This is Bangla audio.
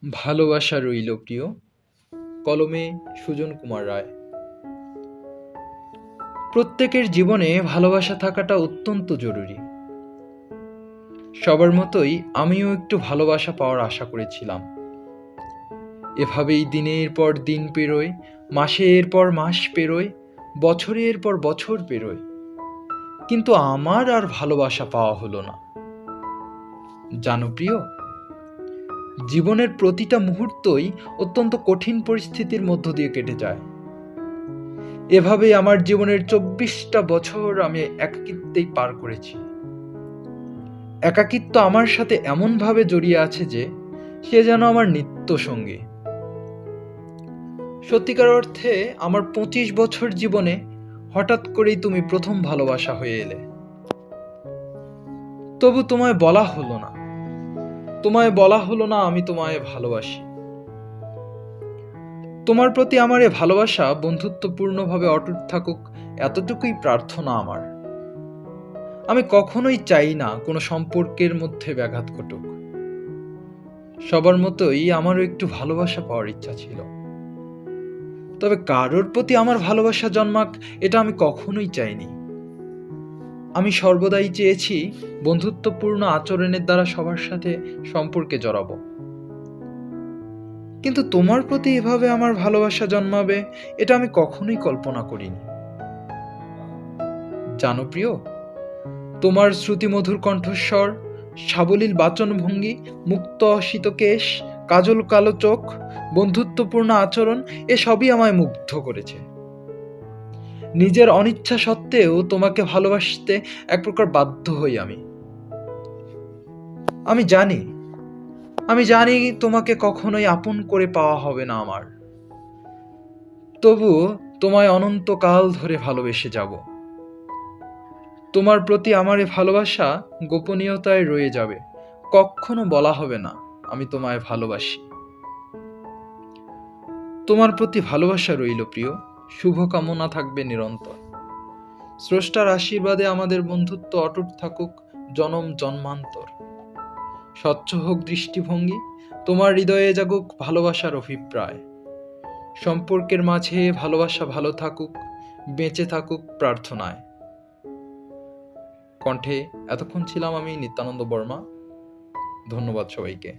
ভালোবাসা রইল প্রিয়। কলমে সুজন কুমার রায়। প্রত্যেকের জীবনে ভালোবাসা থাকাটা অত্যন্ত জরুরি। সবার মতোই আমিও একটু ভালোবাসা পাওয়ার আশা করেছিলাম। এভাবেই দিনের পর দিন পেরোয়, মাসের পর মাস পেরোয়, বছরের পর বছর পেরোয়, কিন্তু আমার আর ভালোবাসা পাওয়া হলো না। জানো প্রিয়, জীবনের প্রতিটা মুহূর্তই অত্যন্ত কঠিন পরিস্থিতির মধ্য দিয়ে কেটে যায়। এভাবেই আমার জীবনের ২৪টা বছর আমি একাকিত্বেই পার করেছি। একাকিত্ব আমার সাথে এমনভাবে জড়িয়ে আছে যে সে যেন আমার নিত্য সঙ্গী। সত্যিকার অর্থে আমার ২৫ বছর জীবনে হঠাৎ করেই তুমি প্রথম ভালোবাসা হয়ে এলে। তবু তোমায় বলা হলো না আমি তোমায় ভালোবাসি। তোমার প্রতি আমার এ ভালোবাসা বন্ধুত্বপূর্ণভাবে অটুট থাকুক, এতটুকুই প্রার্থনা আমার। আমি কখনোই চাই না কোনো সম্পর্কের মধ্যে ব্যাঘাত ঘটুক। সবার মতোই আমারও একটু ভালোবাসা পাওয়ার ইচ্ছা ছিল, তবে কারোর প্রতি আমার ভালোবাসা জন্মাক এটা আমি কখনোই চাইনি। আমি সর্বদাই চেয়েছি বন্ধুত্বপূর্ণ আচরণের দ্বারা সবার সাথে সম্পর্কে জড়াবো, কিন্তু তোমার প্রতি এভাবে আমার ভালোবাসা জন্মাবে এটা আমি কখনোই কল্পনা করিনি। জানো প্রিয়, তোমার শ্রুতিমধুর কণ্ঠস্বর, সাবলীল বাচনভঙ্গি, মুক্ত অসিত কেশ, কাজল কালো চোখ, বন্ধুত্বপূর্ণ আচরণ এসবই আমায় মুগ্ধ করেছে। নিজের অনিচ্ছা সত্ত্বেও তোমাকে ভালোবাসতে এক প্রকার বাধ্য হই আমি। আমি জানি তোমাকে কখনোই আপন করে পাওয়া হবে না আমার, তবুও তোমায় অনন্তকাল ধরে ভালোবেসে যাব। তোমার প্রতি আমার এ ভালোবাসা গোপনীয়তায় রয়ে যাবে, কখনো বলা হবে না আমি তোমায় ভালোবাসি। তোমার প্রতি ভালোবাসা রইল প্রিয়, শুভকামনা থাকবে নিরন্তর। স্রষ্টার আশীর্বাদে আমাদের বন্ধুত্ব অটুট থাকুক জনম জন্মান্তর। স্বচ্ছ হোক দৃষ্টিভঙ্গি, তোমার হৃদয়ে জাগুক ভালোবাসার অভিপ্রায়। সম্পর্কের মাঝে ভালোবাসা ভালো থাকুক, বেঁচে থাকুক প্রার্থনায়। কণ্ঠে এতক্ষণ ছিলাম আমি নিত্যানন্দ বর্মা। ধন্যবাদ সবাইকে।